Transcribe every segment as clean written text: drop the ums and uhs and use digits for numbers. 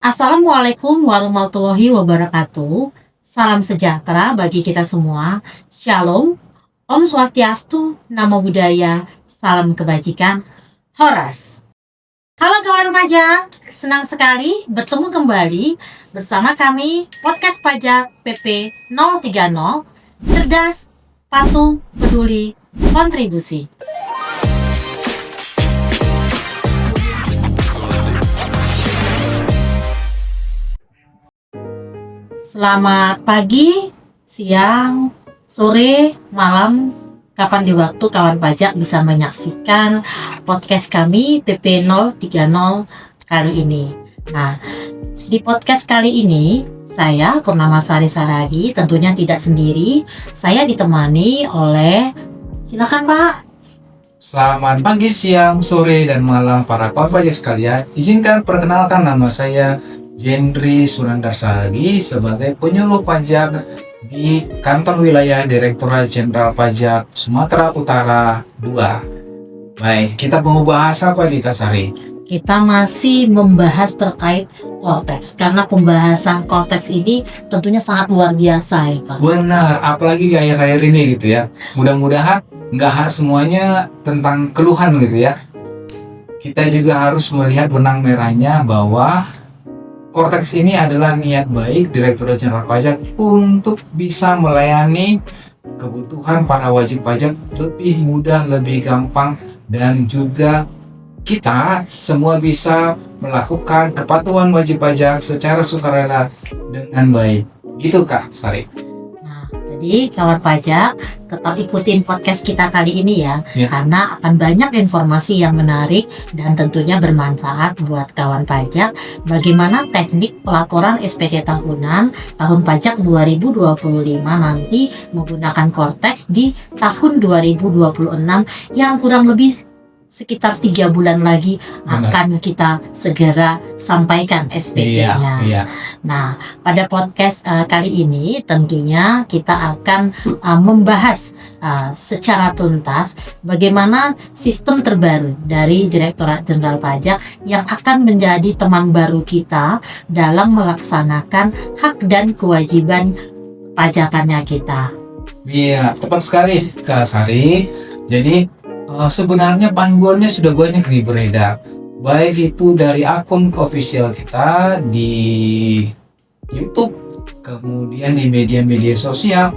Assalamualaikum warahmatullahi wabarakatuh. Salam sejahtera bagi kita semua. Shalom, Om Swastiastu, Namo Buddhaya, salam kebajikan, Horas. Halo kawan pajak, senang sekali bertemu kembali bersama kami Podcast Pajak PP 030, Cerdas, Patuh, Peduli, Kontribusi. Selamat pagi, siang, sore, malam, kapan di waktu kawan pajak bisa menyaksikan podcast kami PP 030 kali ini. Nah, di podcast kali ini saya Purnama Sari Saragi tentunya tidak sendiri. Saya ditemani oleh, silakan Pak. Selamat pagi, siang, sore, dan malam para kawan pajak sekalian. Izinkan perkenalkan nama saya Jendri Surandar Saragi sebagai penyuluh pajak di Kantor Wilayah Direktorat Jenderal Pajak Sumatera Utara 2. Baik, kita mau bahas apa nih Kak Sari? Kita masih membahas terkait Cortex, karena pembahasan Cortex ini tentunya sangat luar biasa ya Pak. Benar, apalagi di akhir-akhir ini gitu ya. Mudah-mudahan nggak semuanya tentang keluhan gitu ya. Kita juga harus melihat benang merahnya bahwa Cortex ini adalah niat baik Direktorat Jenderal Pajak untuk bisa melayani kebutuhan para wajib pajak lebih mudah, lebih gampang, dan juga kita semua bisa melakukan kepatuhan wajib pajak secara sukarela dengan baik. Gitu Kak Sari. Nah, jadi kawan pajak tetap ikutin podcast kita kali ini ya, karena akan banyak informasi yang menarik dan tentunya bermanfaat buat kawan pajak. Bagaimana teknik pelaporan SPT tahunan tahun pajak 2025 nanti menggunakan Cortex di tahun 2026 yang kurang lebih sekitar 3 bulan lagi akan kita segera sampaikan SPT-nya. Iya. Nah, pada podcast kali ini tentunya kita akan membahas secara tuntas bagaimana sistem terbaru dari Direktorat Jenderal Pajak yang akan menjadi teman baru kita dalam melaksanakan hak dan kewajiban pajakannya kita. Iya, tepat sekali Kak Sari. Jadi sebenarnya panduannya sudah banyak nih beredar, baik itu dari akun official kita di YouTube, kemudian di media-media sosial,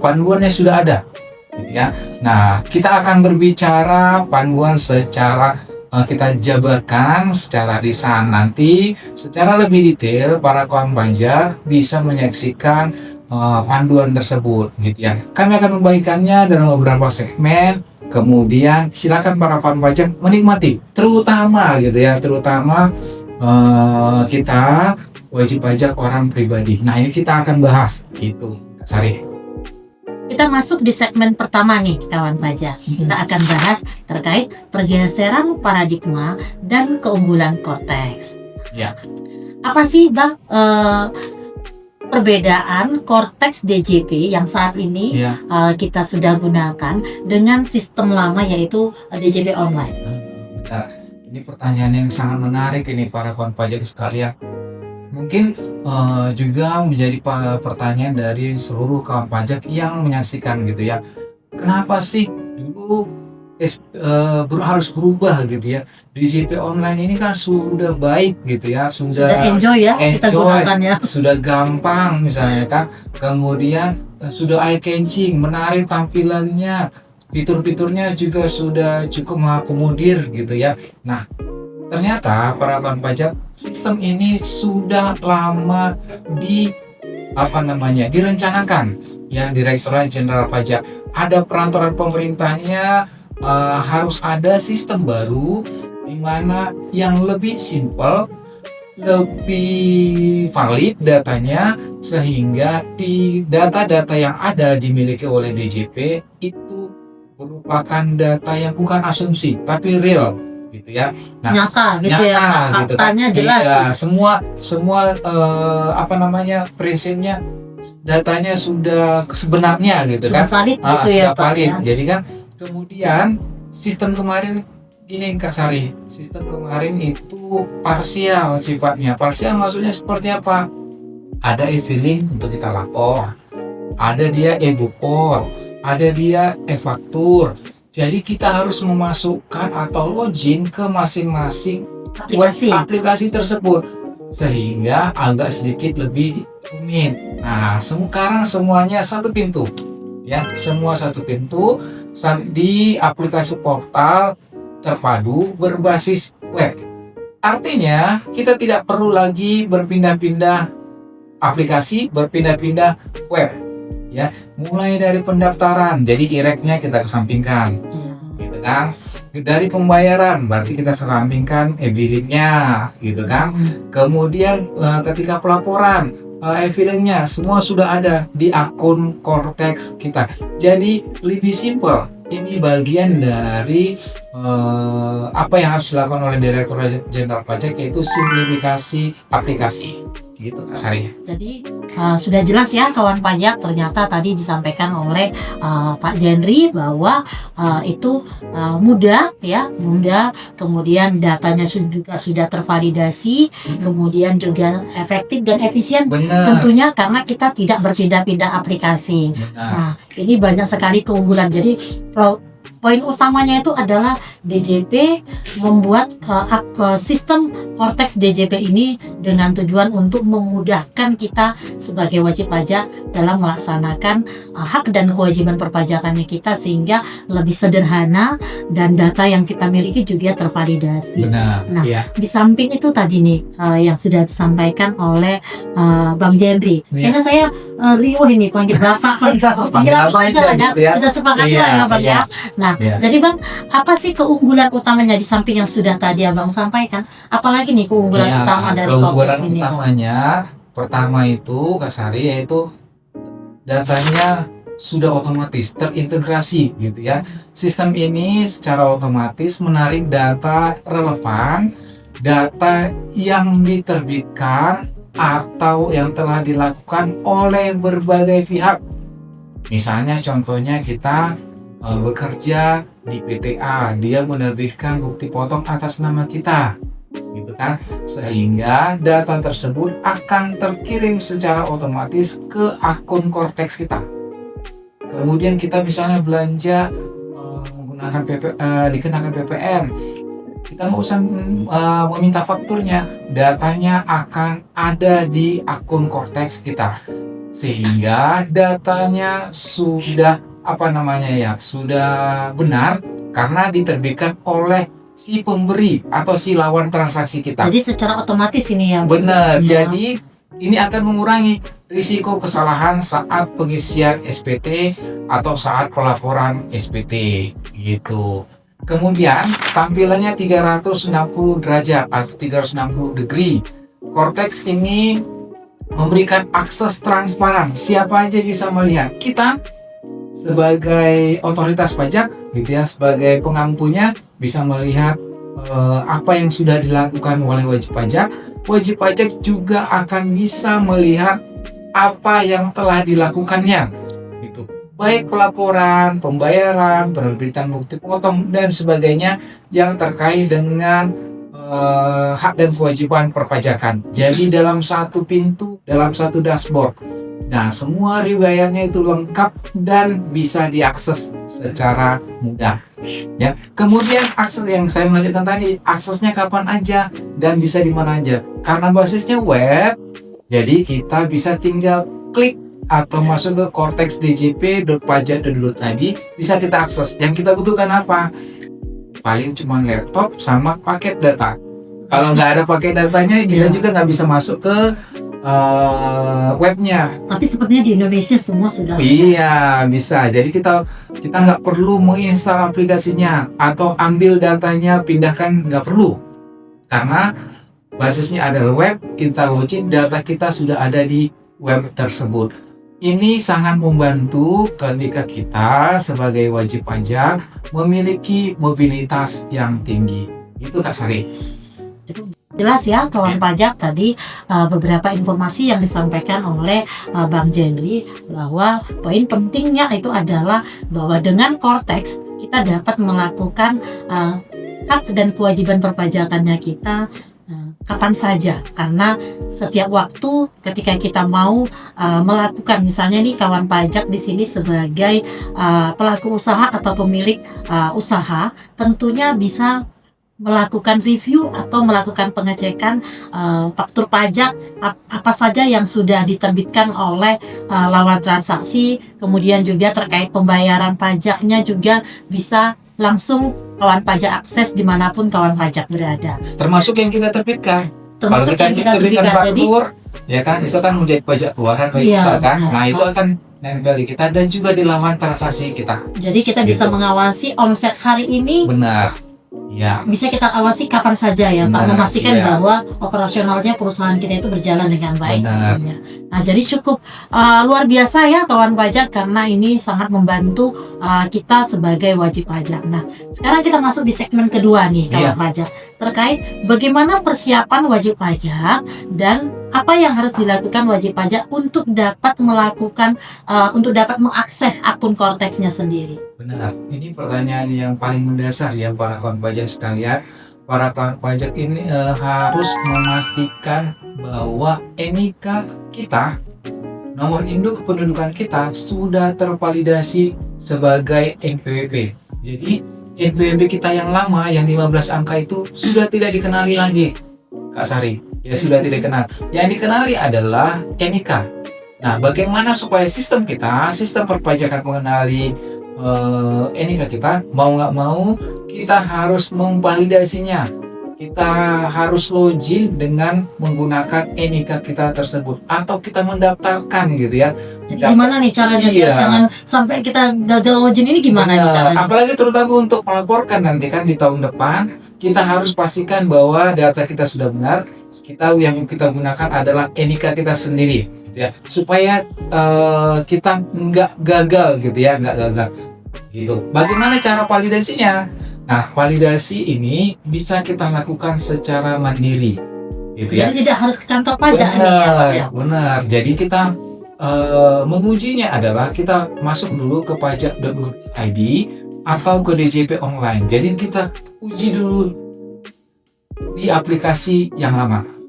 panduannya sudah ada, gitu ya. Nah, kita akan berbicara panduan secara kita jabarkan secara lisan, nanti secara lebih detail para kawan pajak bisa menyaksikan panduan tersebut, gitu ya. Kami akan membagikannya dalam beberapa segmen. Kemudian silakan para kawan pajak menikmati, terutama gitu ya, terutama kita wajib pajak orang pribadi. Nah, ini kita akan bahas gitu, Kak Sari. Kita masuk di segmen pertama nih kawan pajak. Kita akan bahas terkait pergeseran paradigma dan keunggulan Cortex. Ya. Apa sih Bang perbedaan Cortex DJP yang saat ini kita sudah gunakan dengan sistem lama yaitu DJP online? Bentar. Ini pertanyaan yang sangat menarik ini para kawan pajak sekalian. Mungkin juga menjadi pertanyaan dari seluruh kawan pajak yang menyaksikan gitu ya. Kenapa sih dulu harus berubah gitu ya? DJP online ini kan sudah baik gitu ya, sudah enjoy ya, kita gunakan ya, sudah gampang misalnya kan, kemudian sudah eye catching, menarik tampilannya, fitur-fiturnya juga sudah cukup mengakomodir gitu ya. Nah, ternyata para kawan pajak, sistem ini sudah lama direncanakan ya Direktorat Jenderal Pajak. Ada peraturan pemerintahnya, harus ada sistem baru di mana yang lebih simpel, lebih valid datanya, sehingga di data-data yang ada dimiliki oleh DJP itu merupakan data yang bukan asumsi tapi real gitu ya. Nah, nyata gitu ya, faktanya gitu kan? Jelas. Iya, semua prinsipnya, datanya sudah sebenarnya gitu, sudah kan valid gitu sudah ya, valid Pak, ya? Jadi kan kemudian sistem kemarin gini Kak Sari, sistem kemarin itu parsial sifatnya. Parsial maksudnya seperti apa? Ada e-filing untuk kita lapor, ada dia e-bupor, ada dia e-faktur. Jadi kita harus memasukkan atau login ke masing-masing aplikasi tersebut, sehingga agak sedikit lebih rumit. Nah, sekarang semuanya satu pintu, ya, semua satu pintu di aplikasi portal terpadu berbasis web. Artinya kita tidak perlu lagi berpindah-pindah aplikasi, berpindah-pindah web, ya. Mulai dari pendaftaran, jadi IREC-nya kita kesampingkan, gitu kan. Dari pembayaran, berarti kita kesampingkan e-billing-nya, gitu kan. Kemudian ketika pelaporan, e-filing-nya semua sudah ada di akun Cortex kita. Jadi lebih simpel. Ini bagian dari apa yang harus dilakukan oleh Direktorat Jenderal Pajak, yaitu simplifikasi aplikasi, gitu Kak Sari. Jadi sudah jelas ya kawan pajak, ternyata tadi disampaikan oleh Pak Jendri bahwa itu mudah, kemudian datanya juga sudah tervalidasi, kemudian juga efektif dan efisien. Benar. Tentunya karena kita tidak berpindah-pindah aplikasi. Benar. Nah, ini banyak sekali keunggulan. Jadi poin utamanya itu adalah DJP membuat sistem Cortex DJP ini dengan tujuan untuk memudahkan kita sebagai wajib pajak dalam melaksanakan hak dan kewajiban perpajakannya kita, sehingga lebih sederhana dan data yang kita miliki juga tervalidasi. Benar. Nah, Ya. di samping itu tadi nih yang sudah disampaikan oleh Bang Jendri. Ya. Karena saya liwah ini panggil Bapak, panggil apa aja lah ya. gitu ya. Kita sepakati Iya, lah ya Bang iya. ya. Nah, jadi Bang, apa sih keunggulan utamanya di samping yang sudah tadi Abang sampaikan? Apalagi nih keunggulan Ya, utama dari keunggulan Cortex ini? utamanya pertama itu Kak Sari, yaitu datanya sudah otomatis terintegrasi, gitu ya. Sistem ini secara otomatis menarik data relevan, data yang diterbitkan atau yang telah dilakukan oleh berbagai pihak. Misalnya contohnya kita bekerja di PTA, dia menerbitkan bukti potong atas nama kita, gitu kan, sehingga data tersebut akan terkirim secara otomatis ke akun Cortex kita. Kemudian kita misalnya belanja menggunakan dikenakan PPN, kita nggak usah meminta fakturnya, datanya akan ada di akun Cortex kita, sehingga datanya sudah sudah benar karena diterbitkan oleh si pemberi atau si lawan transaksi kita. Jadi secara otomatis ini ya. Benar. Ya. Jadi ini akan mengurangi risiko kesalahan saat pengisian SPT atau saat pelaporan SPT, gitu. Kemudian tampilannya 360 derajat atau 360 degree. Cortex ini memberikan akses transparan, siapa aja bisa melihat. Kita sebagai otoritas pajak, gitu ya, sebagai pengampunya bisa melihat apa yang sudah dilakukan oleh wajib pajak. Wajib pajak juga akan bisa melihat apa yang telah dilakukannya, gitu. Baik pelaporan, pembayaran, penerbitan bukti potong dan sebagainya yang terkait dengan hak dan kewajiban perpajakan. Jadi dalam satu pintu, dalam satu dashboard. Nah, semua riwayatnya itu lengkap dan bisa diakses secara mudah. Ya. Kemudian akses yang saya melanjutkan tadi, aksesnya kapan aja dan bisa di mana aja. Karena basisnya web, jadi kita bisa tinggal klik atau masuk ke cortexdjp.pajak.id, bisa kita akses. Yang kita butuhkan apa? Paling cuma laptop sama paket data. Kalau nggak ada paket datanya, kita juga nggak bisa masuk ke webnya. Tapi sepertinya di Indonesia semua sudah. Iya, bisa. Jadi kita nggak perlu menginstal aplikasinya atau ambil datanya pindahkan, nggak perlu, karena basisnya adalah web. Kita login, data kita sudah ada di web tersebut. Ini sangat membantu ketika kita sebagai wajib pajak memiliki mobilitas yang tinggi. Itu Kak Sari. Jelas ya kawan pajak, tadi beberapa informasi yang disampaikan oleh Bang Jendri, bahwa poin pentingnya itu adalah bahwa dengan Cortex kita dapat melakukan hak dan kewajiban perpajakannya kita kapan saja, karena setiap waktu ketika kita mau melakukan, misalnya nih kawan pajak di sini sebagai pelaku usaha atau pemilik usaha, tentunya bisa melakukan review atau melakukan pengecekan faktur pajak apa saja yang sudah diterbitkan oleh lawan transaksi, kemudian juga terkait pembayaran pajaknya juga bisa langsung kawan pajak akses dimanapun kawan pajak berada. Termasuk yang kita terbitkan. Kalau kita terbitkan faktur, ya kan, itu kan menjadi pajak keluaran bagi kita kan. Nah, itu akan nempel di kita dan juga di lawan transaksi kita. Jadi kita bisa mengawasi omset hari ini. Benar. Ya. Bisa kita awasi kapan saja ya, Pak, memastikan bahwa operasionalnya perusahaan kita itu berjalan dengan baik tentunya. Nah, jadi cukup luar biasa ya kawan pajak, karena ini sangat membantu kita sebagai wajib pajak. Nah, sekarang kita masuk di segmen kedua nih kawan pajak, terkait bagaimana persiapan wajib pajak dan apa yang harus dilakukan wajib pajak untuk dapat melakukan untuk dapat mengakses akun Korteksnya sendiri. Benar, ini pertanyaan yang paling mendasar ya para kawan pajak sekalian. Para kawan pajak ini harus memastikan bahwa NIK kita, nomor induk kependudukan kita, sudah tervalidasi sebagai NPWP. Jadi NPWP kita yang lama, yang 15 angka itu sudah tidak dikenali lagi, Kak Sari. Ya sudah tidak kenal. Yang dikenali adalah NIK. Nah, bagaimana supaya sistem kita, sistem perpajakan mengenali NIK kita, mau nggak mau kita harus memvalidasinya. Kita harus login dengan menggunakan NIK kita tersebut, atau kita mendaftarkan gitu ya. Jadi gimana nih caranya? Jangan sampai kita gagal login, ini gimana nih caranya? Apalagi terutama untuk melaporkan nanti kan di tahun depan, kita harus pastikan bahwa data kita sudah benar. Yang kita gunakan adalah NIK kita sendiri gitu ya, supaya kita nggak gagal gitu ya, nggak gagal gitu. Bagaimana cara validasinya? Nah, validasi ini bisa kita lakukan secara mandiri gitu ya. Jadi tidak harus ke kantor pajak nih ya, Pak ya? Benar. Jadi kita mengujinya adalah kita masuk dulu ke pajak.go.id atau ke DJP online. Jadi kita uji dulu di aplikasi yang lama.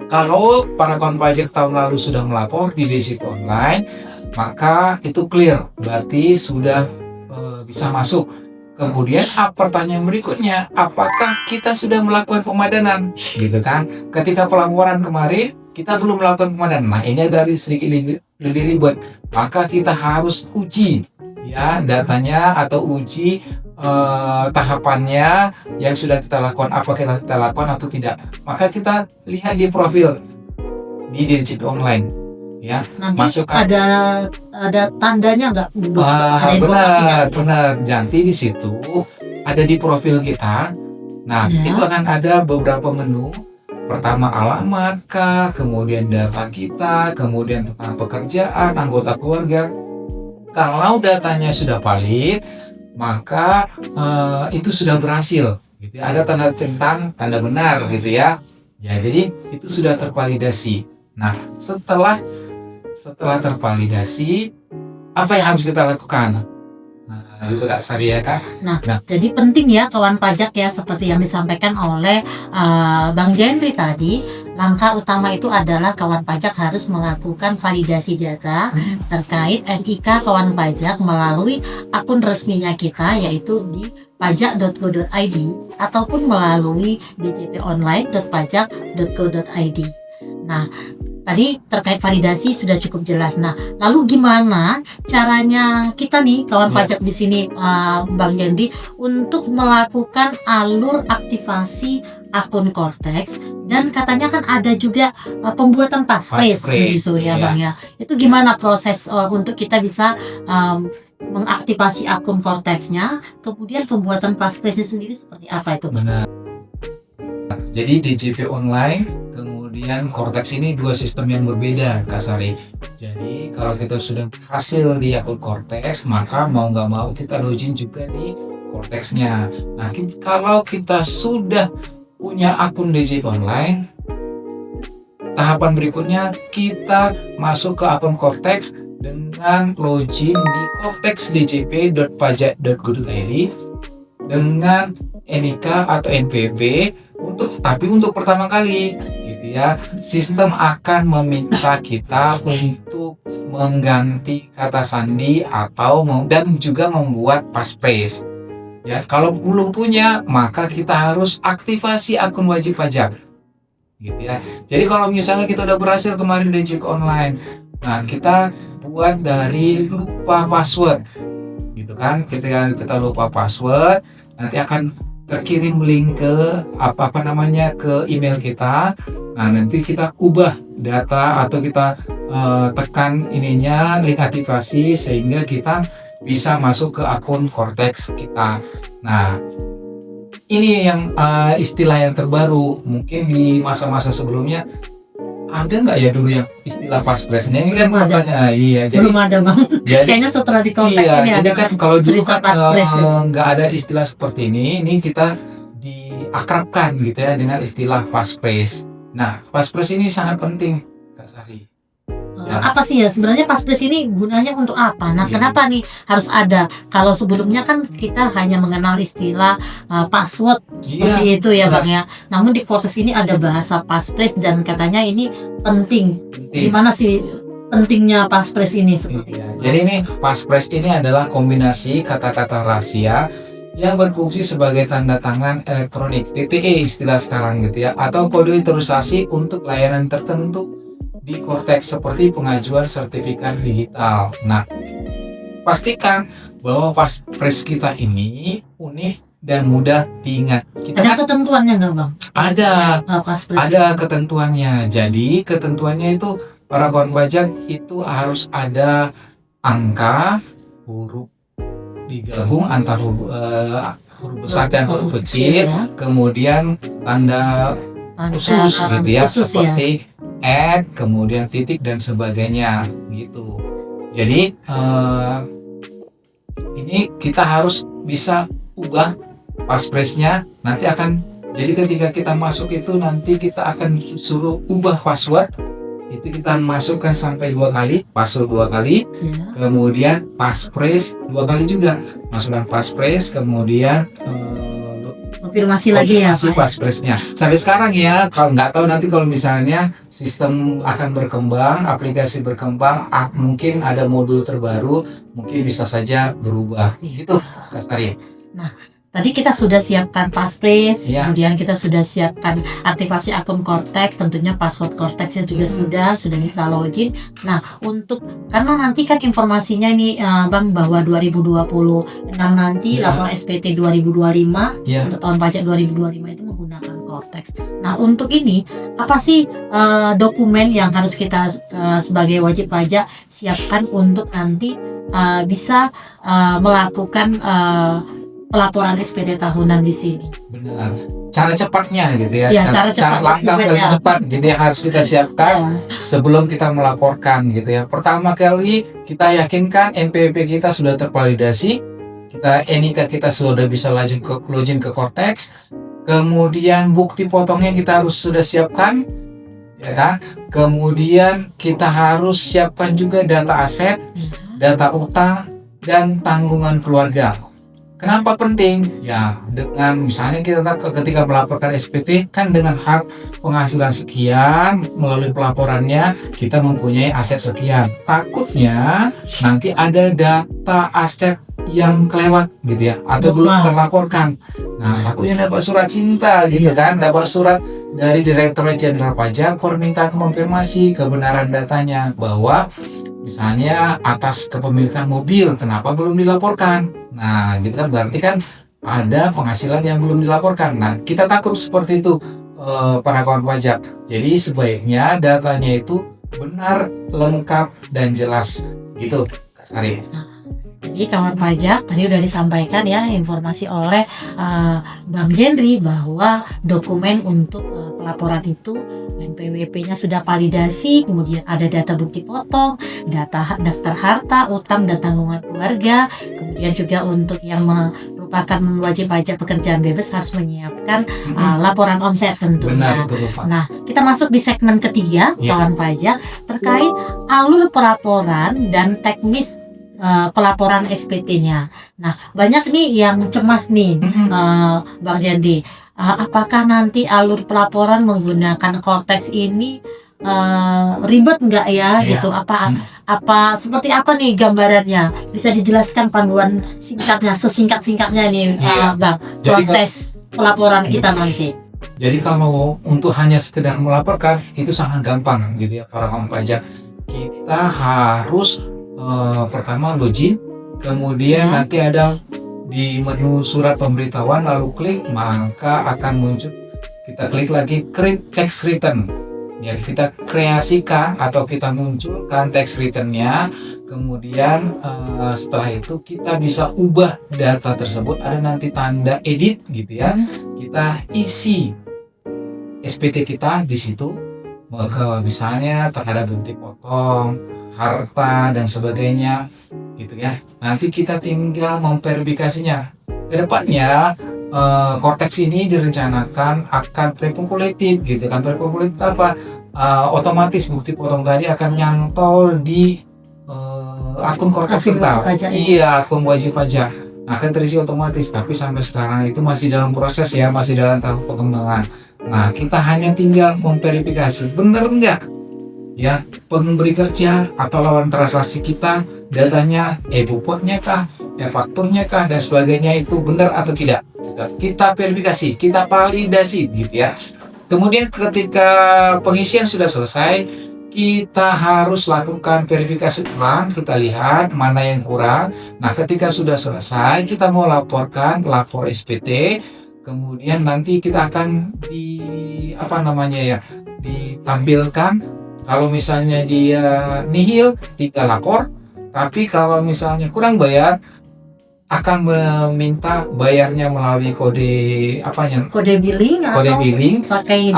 Kalau para kawan pajak tahun lalu sudah melapor di DJP online, maka itu clear, berarti sudah bisa masuk. Kemudian pertanyaan berikutnya, apakah kita sudah melakukan pemadanan, gitu kan? Ketika pelaporan kemarin kita belum melakukan pemadanan, nah ini agak sedikit lebih ribet, maka kita harus uji ya datanya atau uji tahapannya yang sudah kita lakukan, apa kita lakukan atau tidak. Maka kita lihat di profil di DJP online ya. Nanti masukkan ada tandanya nggak? Benar. Nanti di situ ada di profil kita. Nah, itu akan ada beberapa menu. Pertama alamat kah, kemudian data kita, kemudian tentang pekerjaan, anggota keluarga. Kalau datanya sudah valid, maka itu sudah berhasil gitu ya. Ada tanda centang, tanda benar gitu ya. Ya, jadi itu sudah tervalidasi. Nah, setelah tervalidasi, apa yang harus kita lakukan? Nah, itu Kak Sari ya Kak. Nah, jadi penting ya kawan pajak ya, seperti yang disampaikan oleh Bang Jendri tadi. Langkah utama itu adalah kawan pajak harus melakukan validasi data terkait NIK kawan pajak melalui akun resminya kita, yaitu di pajak.go.id ataupun melalui djponline.pajak.go.id. Nah, tadi terkait validasi sudah cukup jelas. Nah, lalu gimana caranya kita nih kawan pajak di sini, Bang Jendri, untuk melakukan alur aktivasi akun Korteks, dan katanya kan ada juga pembuatan passphrase gitu ya, Bang ya. Itu gimana proses untuk kita bisa mengaktifasi akun Korteksnya, kemudian pembuatan passphrase sendiri seperti apa itu? Benar. Jadi DJP online, kemudian Korteks ini dua sistem yang berbeda, Kak Sari. Jadi kalau kita sudah berhasil di akun Korteks, maka mau nggak mau kita login juga di Korteksnya. Nah, kalau kita sudah punya akun DJP online, tahapan berikutnya kita masuk ke akun Korteks dengan login di korteksdjp.pajak.go.id dengan NIK atau NPWP tapi untuk pertama kali gitu ya. Sistem akan meminta kita untuk mengganti kata sandi dan juga membuat passphrase. Ya, kalau belum punya maka kita harus aktivasi akun wajib pajak. Gitu ya. Jadi kalau misalnya kita udah berhasil kemarin DJP online, nah kita buat dari lupa password. Gitu kan. Ketika kita lupa password, nanti akan terkirim link ke ke email kita. Nah, nanti kita ubah data atau kita tekan link aktivasi sehingga kita bisa masuk ke akun Cortex kita. Nah, ini yang istilah yang terbaru. Mungkin di masa-masa sebelumnya ada nggak ya dulu yang istilah passphrase-nya? Ini kan pertanyaan. Iya, belum ada bang. Kayaknya setelah di konteks ini ada. Kan kalau dulu kan nggak ada istilah seperti ini. Ini kita diakrabkan gitu ya dengan istilah passphrase. Nah, passphrase ini sangat penting, Kak Sari. Ya. Apa sih ya sebenarnya passphrase ini gunanya untuk apa? Nah, kenapa nih harus ada? Kalau sebelumnya kan kita hanya mengenal istilah password seperti itu ya bang ya. Namun di Cortex ini ada bahasa passphrase dan katanya ini penting. Gimana sih pentingnya passphrase ini seperti itu? Jadi ini passphrase ini adalah kombinasi kata-kata rahasia yang berfungsi sebagai tanda tangan elektronik (TTE) istilah sekarang gitu ya, atau kode interisasi untuk layanan tertentu di Cortex seperti pengajuan sertifikat digital. Nah, pastikan bahwa passphrase kita ini unik dan mudah diingat. Ada ketentuannya nggak bang? Ada ketentuannya. Jadi ketentuannya itu para kawan pajak itu harus ada angka, huruf digabung antara huruf besar dan huruf kecil, kemudian tanda khusus gitu ya, seperti kemudian titik dan sebagainya gitu. Jadi ini kita harus bisa ubah passphrase-nya. Nanti akan jadi ketika kita masuk itu nanti kita akan suruh ubah password. Itu kita masukkan sampai 2 kali, password 2 kali, kemudian passphrase 2 kali juga. Masukkan passphrase, kemudian konfirmasi lagi ya passphrase-nya. Sampai sekarang ya, kalau nggak tahu nanti kalau misalnya sistem akan berkembang, aplikasi berkembang, mungkin ada modul terbaru, mungkin bisa saja berubah. Gitu, Kak Sari. Nah, tadi kita sudah siapkan passphrase, kemudian kita sudah siapkan aktivasi akun Cortex, tentunya password Cortex-nya juga sudah bisa login. Nah, karena nanti kan informasinya nih Bang bahwa 2026 nanti laporan SPT 2025 untuk tahun pajak 2025 itu menggunakan Cortex. Nah, untuk ini apa sih dokumen yang harus kita sebagai wajib pajak siapkan untuk nanti bisa melakukan pelaporan SPT tahunan di sini? Benar. Cara cepatnya gitu ya. Cara langkah paling cepat gitu yang harus kita siapkan sebelum kita melaporkan gitu ya. Pertama kali kita yakinkan NPWP kita sudah tervalidasi, NIK kita sudah bisa login ke Cortex. Kemudian bukti potongnya kita harus sudah siapkan, ya kan? Kemudian kita harus siapkan juga data aset, data utang dan tanggungan keluarga. Kenapa penting? Ya, dengan misalnya kita ketika melaporkan SPT kan dengan hak penghasilan sekian, melalui pelaporannya kita mempunyai aset sekian. Takutnya nanti ada data aset yang kelewat gitu ya, atau belum terlaporkan. Nah, takutnya dapat surat cinta gitu kan, dapat surat dari Direktorat Jenderal Pajak permintaan konfirmasi kebenaran datanya bahwa misalnya atas kepemilikan mobil kenapa belum dilaporkan. Nah, gitu kan berarti kan ada penghasilan yang belum dilaporkan. Nah, kita takut seperti itu para kawan pajak. Jadi sebaiknya datanya itu benar, lengkap dan jelas. Gitu, Kak Sari. Jadi kawan pajak tadi udah disampaikan ya informasi oleh Bang Jendri bahwa dokumen untuk pelaporan itu NPWP-nya sudah validasi, kemudian ada data bukti potong, daftar harta, utang dan tanggungan keluarga, kemudian juga untuk yang merupakan wajib pajak pekerjaan bebas harus menyiapkan laporan omset tentunya. Benar, betul, Pak. Nah, kita masuk di segmen ketiga kawan pajak terkait alur pelaporan dan teknis pelaporan SPT-nya. Nah, banyak nih yang cemas nih, Bang Jandi. Apakah nanti alur pelaporan menggunakan Cortex ini ribet nggak ya gitu? Apa seperti apa nih gambarannya? Bisa dijelaskan panduan singkatnya, sesingkat-singkatnya nih, Bang, proses pelaporan kita nanti. Jadi kalau untuk hanya sekedar melaporkan itu sangat gampang gitu ya para kawan pajak. Kita harus pertama login, kemudian nanti ada di menu surat pemberitahuan, lalu klik, maka akan muncul, kita klik lagi create tax return ya, kita kreasikan atau kita munculkan tax return-nya. Kemudian setelah itu kita bisa ubah data tersebut, ada nanti tanda edit gitu ya, kita isi SPT kita di situ, misalnya terhadap bukti potong, harta dan sebagainya gitu ya. Nanti kita tinggal memverifikasinya. Kedepannya Cortex ini direncanakan akan pre-populated gitu kan. Pre-populated apa? Otomatis bukti potong tadi akan nyantol di akun Cortex kita. Iya, akun wajib pajak. Akan terisi otomatis. Tapi sampai sekarang itu masih dalam proses ya, masih dalam tahap pengembangan. Nah, kita hanya tinggal memverifikasi benar enggak ya pemberi kerja atau lawan transaksi kita, datanya e-bupotnya kah, e-fakturnya kah dan sebagainya itu benar atau tidak. Kita verifikasi, kita validasi gitu ya. Kemudian ketika pengisian sudah selesai, kita harus lakukan verifikasi ulang, kita lihat mana yang kurang. Nah, ketika sudah selesai, kita mau laporkan lapor SPT. Kemudian nanti kita akan ditampilkan. Kalau misalnya dia nihil, tinggal lapor. Tapi kalau misalnya kurang bayar, akan meminta bayarnya melalui kode billing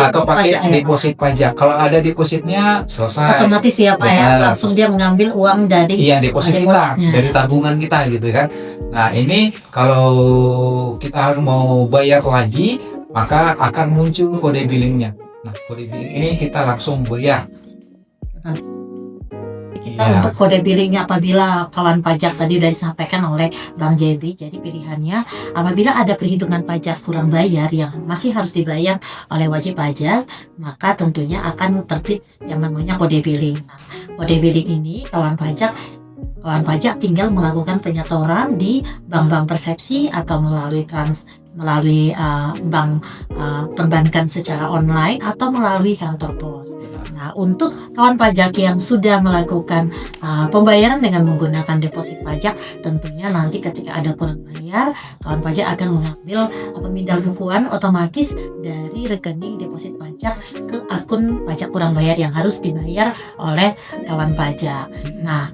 atau pakai deposit pajak. Kalau ada depositnya selesai. Otomatis ya Pak ya, langsung dia mengambil uang dari deposit kita, dari tabungan kita gitu kan. Nah, ini kalau kita mau bayar lagi, maka akan muncul kode billingnya. Nah, kode billing ini kita langsung bayar. Untuk kode billingnya apabila kawan pajak tadi sudah disampaikan oleh Bang Jedi, jadi pilihannya apabila ada perhitungan pajak kurang bayar yang masih harus dibayar oleh wajib pajak, maka tentunya akan terbit yang namanya kode billing. Nah, kode billing ini kawan pajak tinggal melakukan penyetoran di bank-bank persepsi atau melalui bank perbankan secara online atau melalui kantor pos. Nah, untuk kawan pajak yang sudah melakukan pembayaran dengan menggunakan deposit pajak, tentunya nanti ketika ada kurang bayar, kawan pajak akan mengambil pemindah bukuan otomatis dari rekening deposit pajak ke akun pajak kurang bayar yang harus dibayar oleh kawan pajak. Nah,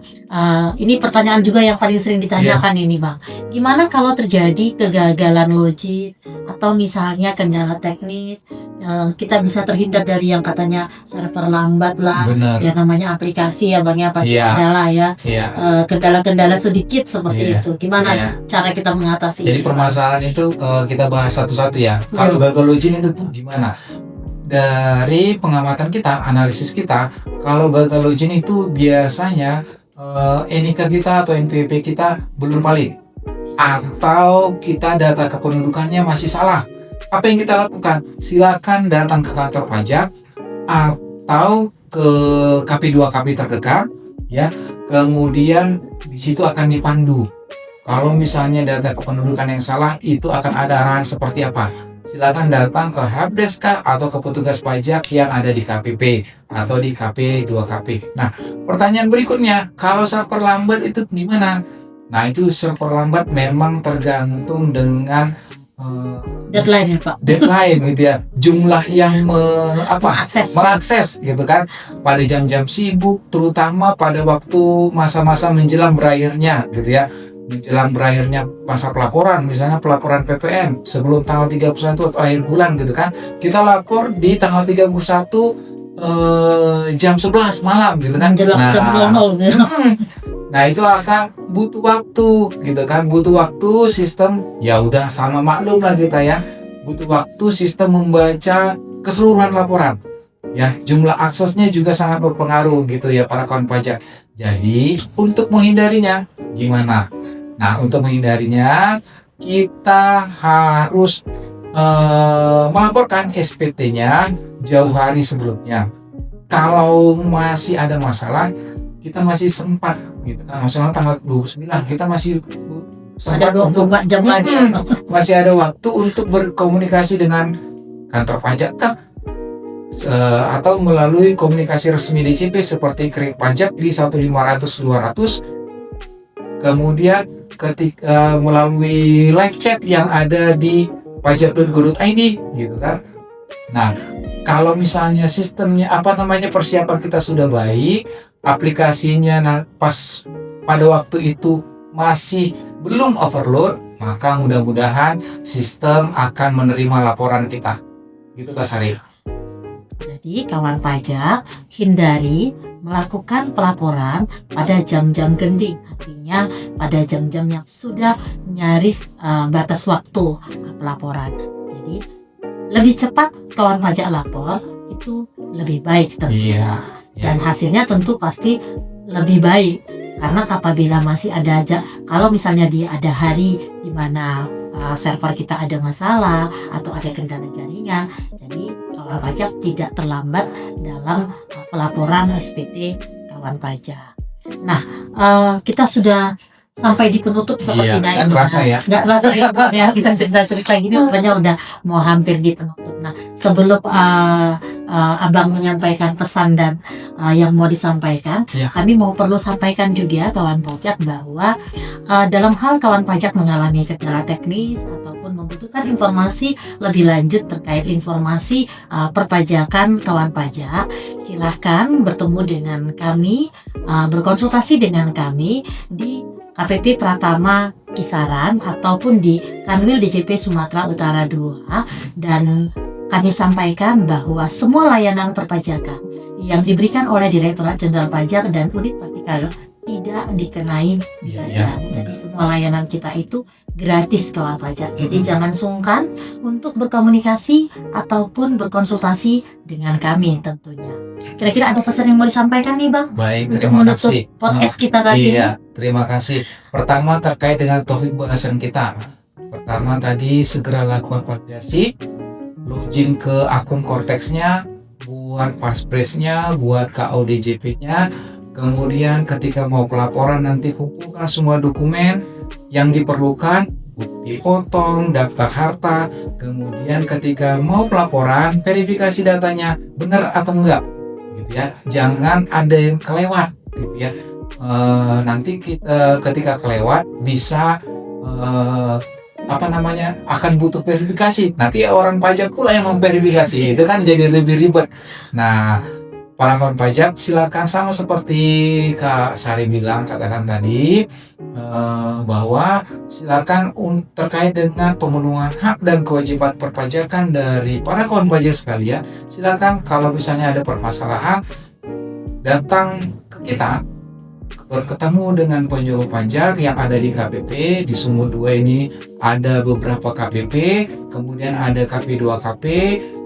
ini pertanyaan juga yang paling sering ditanyakan ini Bang. Gimana kalau terjadi kegagalan login atau misalnya kendala teknis, kita bisa terhindar dari yang katanya server lambat lah. Benar. Ya namanya aplikasi ya Bang ya, pasti kendala ya. Kendala-kendala sedikit seperti itu. Gimana cara kita mengatasi? Jadi permasalahan itu kita bahas satu-satu ya. Kalau gagal login itu gimana? Dari pengamatan kita, analisis kita, kalau gagal login itu biasanya NIK kita atau NPWP kita belum valid, atau kita data kependudukannya masih salah. Apa yang kita lakukan? Silakan datang ke kantor pajak atau ke KP2KP terdekat ya. Kemudian di situ akan dipandu. Kalau misalnya data kependudukan yang salah, itu akan ada arahan seperti apa. Silakan datang ke helpdesk atau ke petugas pajak yang ada di KPP atau di KP2KP. Nah, pertanyaan berikutnya, kalau server lambat itu gimana? Nah, itu server lambat memang tergantung dengan deadline ya Pak. Deadline gitu ya. Jumlah yang mengakses gitu kan. Pada jam-jam sibuk, terutama pada waktu masa-masa menjelang berakhirnya gitu ya. Menjelang berakhirnya masa pelaporan, misalnya pelaporan PPN sebelum tanggal 31 atau akhir bulan gitu kan. Kita lapor di tanggal 31 jam 11 malam gitu kan. Nah, itu akan butuh waktu gitu kan, butuh waktu sistem, ya udah sama maklum lah kita ya, butuh waktu sistem membaca keseluruhan laporan. Ya, jumlah aksesnya juga sangat berpengaruh gitu ya para kawan pajak. Jadi, untuk menghindarinya gimana? Nah, untuk menghindarinya kita harus melaporkan SPT-nya jauh hari sebelumnya. Kalau masih ada masalah, kita masih sempat gitu kan. Masalah tanggal 29, kita masih Ada sempat untuk 24 jam lagi. masih ada waktu untuk berkomunikasi dengan kantor pajak kah? Atau melalui komunikasi resmi DJP seperti kering pajak di 1500 200, kemudian ketika melalui live chat yang ada di pajak.go.id gitu kan. Nah, kalau misalnya sistemnya persiapan kita sudah baik, aplikasinya pas pada waktu itu masih belum overload, maka mudah-mudahan sistem akan menerima laporan kita. Gitu Kak Sari. Jadi kawan pajak hindari melakukan pelaporan pada jam-jam genting, artinya pada jam-jam yang sudah nyaris batas waktu pelaporan. Jadi lebih cepat kawan pajak lapor itu lebih baik tentu. Iya. Dan hasilnya tentu pasti lebih baik, karena apabila masih ada kalau misalnya ada hari di mana server kita ada masalah atau ada kendala jaringan, jadi kawan pajak tidak terlambat dalam pelaporan SPT kawan pajak. Nah, kita sudah sampai di penutup sepertinya ini. Nggak terasa ya kita cerita gini rupanya udah mau hampir di penutup. Nah, sebelum Abang menyampaikan pesan dan yang mau disampaikan, kami perlu sampaikan juga kawan pajak bahwa dalam hal kawan pajak mengalami kendala teknis ataupun membutuhkan informasi lebih lanjut terkait informasi perpajakan kawan pajak, silahkan bertemu dengan kami, berkonsultasi dengan kami di KPP Pratama Kisaran ataupun di Kanwil DJP Sumatera Utara 2, dan kami sampaikan bahwa semua layanan perpajakan yang diberikan oleh Direktorat Jenderal Pajak dan Unit Vertikal tidak dikenai biaya. Jadi semua layanan kita itu gratis kawan pajak. Jadi jangan sungkan untuk berkomunikasi ataupun berkonsultasi dengan kami tentunya. Kira-kira ada pesan yang mau disampaikan nih Bang? Baik, untuk terima kasih. Podcast kita kali ini. Terima kasih. Pertama terkait dengan topik bahasan kita. Pertama tadi segera lakukan validasi, login ke akun Cortex-nya, buat passphrase-nya, buat KODJP-nya. Kemudian ketika mau pelaporan nanti kumpulkan semua dokumen yang diperlukan, bukti potong, daftar harta. Kemudian ketika mau pelaporan, verifikasi datanya benar atau enggak, gitu ya. Jangan ada yang kelewat, gitu ya. Nanti kita ketika kelewat bisa akan butuh verifikasi. Nanti orang pajak pula yang memverifikasi, itu kan jadi lebih ribet. Nah, para kawan pajak silakan sama seperti Kak Sari bilang, katakan tadi bahwa silakan terkait dengan pemenuhan hak dan kewajiban perpajakan dari para kawan pajak sekalian, silakan kalau misalnya ada permasalahan datang ke kita, bertemu dengan penyuluh pajak yang ada di KPP. Di Sumut 2 ini ada beberapa KPP, kemudian ada KP2KP.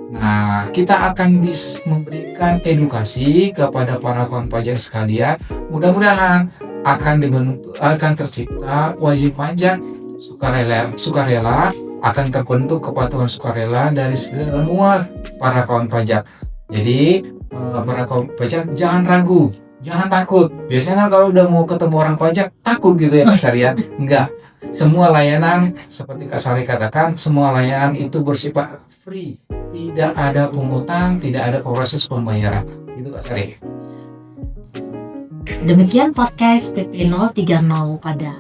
Nah, kita akan bisa memberikan edukasi kepada para kawan pajak sekalian. Mudah-mudahan akan tercipta wajib pajak sukarela, akan terbentuk kepatuhan sukarela dari semua para kawan pajak. Jadi para kawan pajak jangan ragu, jangan takut. Biasanya kan kalau udah mau ketemu orang pajak takut gitu ya Kak Sari. Enggak. Semua layanan seperti Kak Sari katakan, semua layanan itu bersifat free. Tidak ada pungutan, tidak ada proses pembayaran. Gitu Kak Sari. Demikian podcast PP 030 pada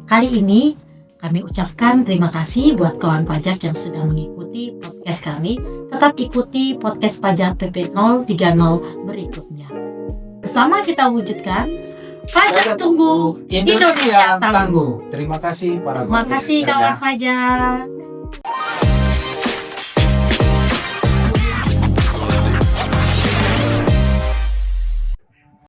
kali ini. Kami ucapkan terima kasih buat kawan pajak yang sudah mengikuti podcast kami. Tetap ikuti podcast pajak PP 030 berikutnya. Bersama kita wujudkan Pajak Tunggu, Indonesia Tangguh. Terima kasih para Terima kasih kawan pajak.